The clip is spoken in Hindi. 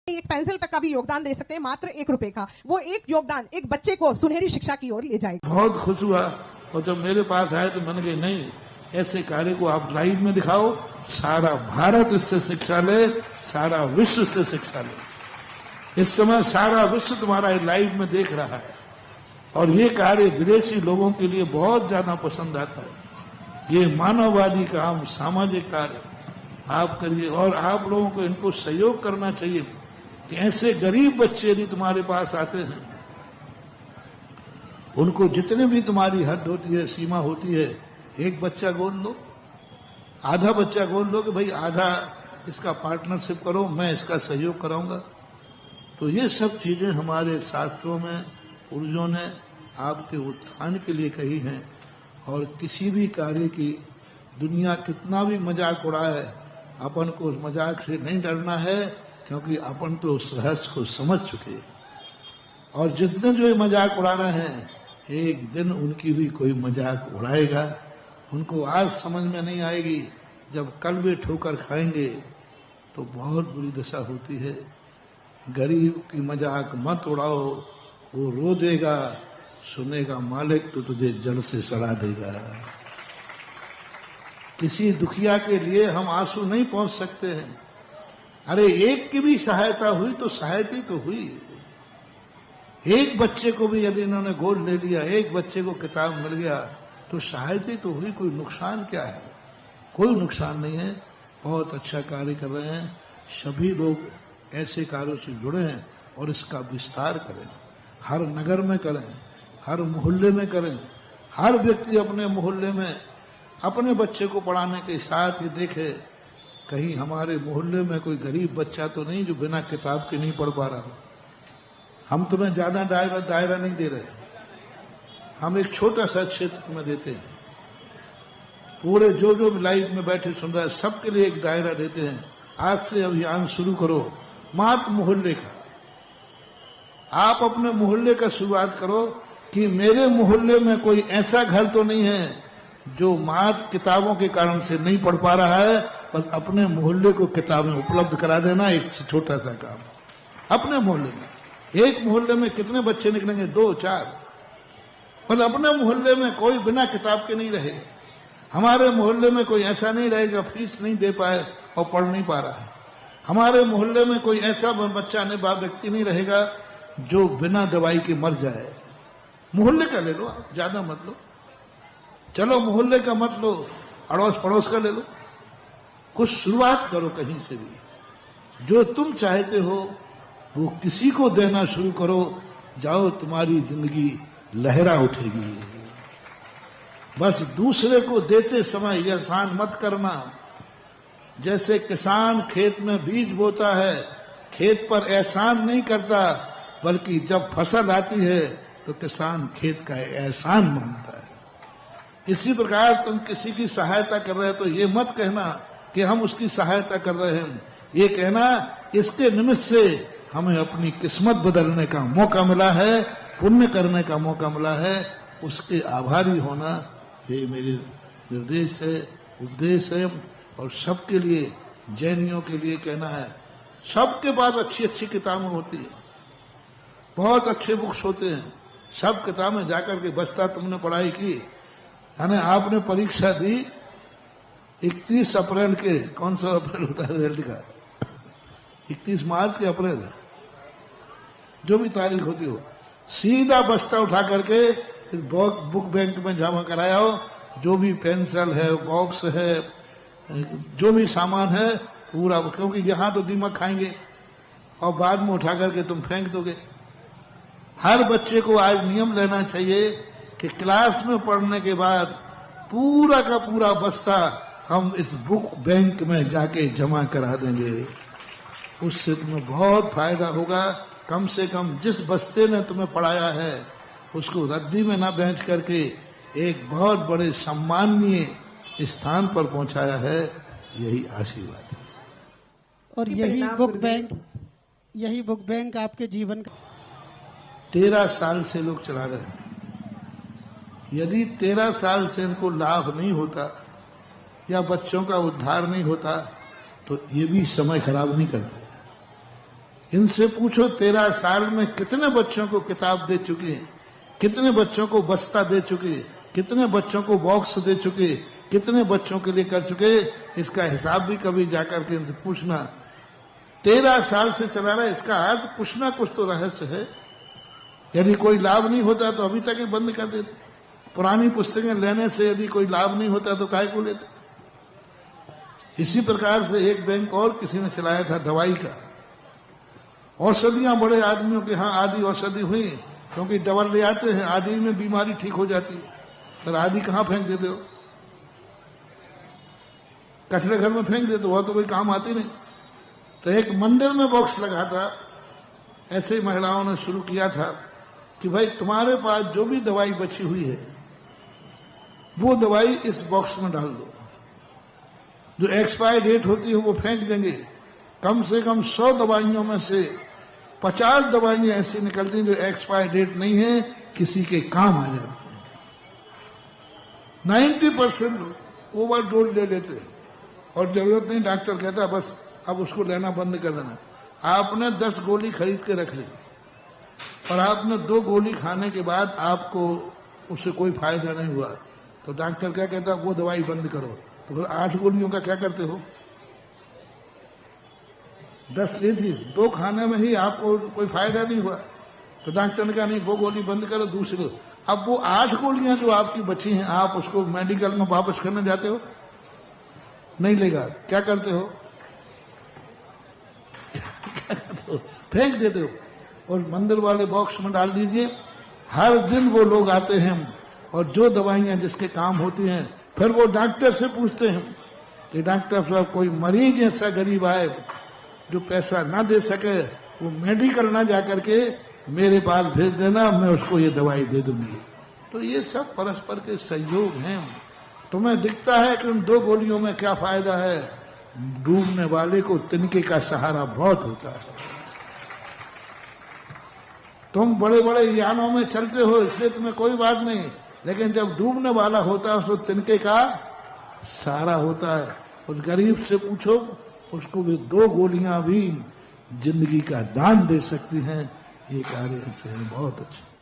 एक पेंसिल तक का भी योगदान दे सकते हैं, मात्र 1 रुपए का। वो एक योगदान एक बच्चे को सुनहरी शिक्षा की ओर ले जाएगा। बहुत खुश हुआ और जब मेरे पास आए तो मैंने कहा नहीं, ऐसे कार्य को आप लाइव में दिखाओ, सारा भारत इससे शिक्षा ले, सारा विश्व इससे शिक्षा ले। इस समय सारा विश्व तुम्हारा लाइव में देख रहा है और ये कार्य विदेशी लोगों के लिए बहुत ज्यादा पसंद आता है। ये मानववादी काम, सामाजिक कार्य आप करिए और आप लोगों को इनको सहयोग करना चाहिए कि ऐसे गरीब बच्चे यदि तुम्हारे पास आते हैं, उनको जितने भी तुम्हारी हद होती है, सीमा होती है, एक बच्चा गोद लो, आधा बच्चा गोद लो कि भाई आधा इसका पार्टनरशिप करो, मैं इसका सहयोग कराऊंगा। तो ये सब चीजें हमारे शास्त्रों में पूर्वजों ने आपके उत्थान के लिए कही हैं। और किसी भी कार्य की दुनिया कितना भी मजाक उड़ाए, अपन को उस मजाक से नहीं डरना है, क्योंकि अपन तो उस रहस्य को समझ चुके। और जितने जो ये मजाक उड़ा रहे हैं, एक दिन उनकी भी कोई मजाक उड़ाएगा। उनको आज समझ में नहीं आएगी, जब कल वे ठोकर खाएंगे तो बहुत बुरी दशा होती है। गरीब की मजाक मत उड़ाओ, वो रो देगा, सुनेगा मालिक तो तुझे जड़ से सड़ा देगा। किसी दुखिया के लिए हम आंसू नहीं पहुंच सकते हैं। अरे एक की भी सहायता हुई तो सहायता तो हुई। एक बच्चे को भी यदि इन्होंने गोद ले लिया, एक बच्चे को किताब मिल गया तो सहायता तो हुई। कोई नुकसान क्या है? कोई नुकसान नहीं है। बहुत अच्छा कार्य कर रहे हैं। सभी लोग ऐसे कार्यों से जुड़े हैं और इसका विस्तार करें। हर नगर में करें, हर मोहल्ले में करें। हर व्यक्ति अपने मोहल्ले में अपने बच्चे को पढ़ाने के साथ ही देखे कहीं हमारे मोहल्ले में कोई गरीब बच्चा तो नहीं जो बिना किताब के नहीं पढ़ पा रहा हो। हम तुम्हें ज्यादा दायरा नहीं दे रहे, हम एक छोटा सा क्षेत्र में देते हैं। पूरे जो जो लाइव में बैठे सुन रहे हैं सबके लिए एक दायरा देते हैं। आज से अभियान शुरू करो, मात्र मोहल्ले का। आप अपने मोहल्ले का शुरुआत करो कि मेरे मोहल्ले में कोई ऐसा घर तो नहीं है जो मात्र किताबों के कारण से नहीं पढ़ पा रहा है, पर अपने मोहल्ले को किताबें उपलब्ध करा देना एक छोटा सा काम। अपने मोहल्ले में, एक मोहल्ले में कितने बच्चे निकलेंगे? 2-4। पर अपने मोहल्ले में कोई बिना किताब के नहीं रहेगा। हमारे मोहल्ले में कोई ऐसा नहीं रहेगा फीस नहीं दे पाए और पढ़ नहीं पा रहा है। हमारे मोहल्ले में कोई ऐसा बच्चा व्यक्ति नहीं रहेगा जो बिना दवाई के मर जाए। मोहल्ले का ले लो, ज्यादा मत लो। चलो मोहल्ले का मत लो, अड़ोस पड़ोस का ले लो। कुछ शुरुआत करो कहीं से भी। जो तुम चाहते हो वो किसी को देना शुरू करो, जाओ तुम्हारी जिंदगी लहरा उठेगी। बस दूसरे को देते समय एहसान मत करना। जैसे किसान खेत में बीज बोता है, खेत पर एहसान नहीं करता, बल्कि जब फसल आती है तो किसान खेत का एहसान मानता है। इसी प्रकार तुम किसी की सहायता कर रहे हो तो ये मत कहना कि हम उसकी सहायता कर रहे हैं। ये कहना इसके निमित्त से हमें अपनी किस्मत बदलने का मौका मिला है, पुण्य करने का मौका मिला है, उसके आभारी होना। ये मेरे निर्देश है, उपदेश है। और सबके लिए, जैनियों के लिए कहना है, सबके पास अच्छी अच्छी किताबें होती है, बहुत अच्छे बुक्स होते हैं। सब किताबें जाकर के बस्ता तुमने पढ़ाई की, यानी आपने परीक्षा दी 31 अप्रैल के, कौन सा अप्रैल होता है रिजल्ट का? 31 मार्च के अप्रैल, जो भी तारीख होती हो, सीधा बस्ता उठा करके फिर बुक बैंक में जमा कराया हो। जो भी पेंसिल है, बॉक्स है, जो भी सामान है पूरा, क्योंकि यहां तो दीमक खाएंगे और बाद में उठा करके तुम फेंक दोगे। हर बच्चे को आज नियम लेना चाहिए कि क्लास में पढ़ने के बाद पूरा का पूरा बस्ता हम इस बुक बैंक में जाके जमा करा देंगे। उससे तुम्हें बहुत फायदा होगा। कम से कम जिस बस्ते ने तुम्हें पढ़ाया है उसको रद्दी में ना बेच करके एक बहुत बड़े सम्माननीय स्थान पर पहुंचाया है। यही आशीर्वाद है। और यही बुक बैंक आपके जीवन का 13 साल से लोग चला रहे हैं। यदि 13 साल से इनको लाभ नहीं होता या बच्चों का उद्धार नहीं होता तो ये भी समय खराब नहीं करते। इनसे पूछो 13 साल में कितने बच्चों को किताब दे चुके हैं, कितने बच्चों को बस्ता दे चुके, कितने बच्चों को बॉक्स दे चुके, कितने बच्चों के लिए कर चुके। इसका हिसाब भी कभी जाकर के पूछना। 13 साल से चला रहा है, इसका अर्थ कुछ ना कुछ तो रहस्य है। यदि कोई लाभ नहीं होता तो अभी तक ही बंद कर देते। पुरानी पुस्तकें लेने से यदि कोई लाभ नहीं होता तो काहे को लेते। इसी प्रकार से एक बैंक और किसी ने चलाया था दवाई का। औषधियां बड़े आदमियों के यहां आदि औषधि हुई, क्योंकि डबल ले आते हैं, आदि में बीमारी ठीक हो जाती है। पर आदि कहां फेंक देते हो? कचरे घर में फेंक देते हो, तो कोई काम आती नहीं। तो एक मंदिर में बॉक्स लगा था, ऐसे ही महिलाओं ने शुरू किया था कि भाई तुम्हारे पास जो भी दवाई बची हुई है वो दवाई इस बॉक्स में डाल दो। जो एक्सपायर डेट होती है वो फेंक देंगे। कम से कम 100 दवाइयों में से 50 दवाइयां ऐसी निकलती हैं जो एक्सपायर डेट नहीं है, किसी के काम आ जाती हैं। 90% ओवरडोज ले लेते हैं और जरूरत नहीं, डॉक्टर कहता बस अब उसको लेना बंद कर देना। आपने 10 गोली खरीद के रख ली और आपने 2 गोली खाने के बाद आपको उससे कोई फायदा नहीं हुआ, तो डॉक्टर क्या कहता वो दवाई बंद करो। तो फिर 8 गोलियों का क्या करते हो? 10 ली थी, 2 खाने में ही आपको कोई फायदा नहीं हुआ, तो डॉक्टर ने कहा नहीं वो गोली बंद करो, दूसरी दो। अब वो 8 गोलियां जो आपकी बची हैं, आप उसको मेडिकल में वापस करने जाते हो? नहीं लेगा, क्या करते हो? फेंक देते हो और मंदिर वाले बॉक्स में डाल दीजिए। हर दिन वो लोग आते हैं और जो दवाइयां जिसके काम होती हैं, फिर वो डॉक्टर से पूछते हैं कि डॉक्टर साहब कोई मरीज ऐसा गरीब आए जो पैसा ना दे सके, वो मेडिकल ना जाकर के मेरे पास भेज देना, मैं उसको ये दवाई दे दूंगी। तो ये सब परस्पर के सहयोग हैं। तुम्हें दिखता है कि उन 2 गोलियों में क्या फायदा है, डूबने वाले को तिनके का सहारा बहुत होता है। तुम बड़े बड़े यानों में चलते हो इसलिए तुम्हें कोई बात नहीं, लेकिन जब डूबने वाला होता है उसको तिनके का सहारा होता है। उस गरीब से पूछो, उसको भी 2 गोलियां भी जिंदगी का दान दे सकती हैं। ये कार्य अच्छे हैं, बहुत अच्छे।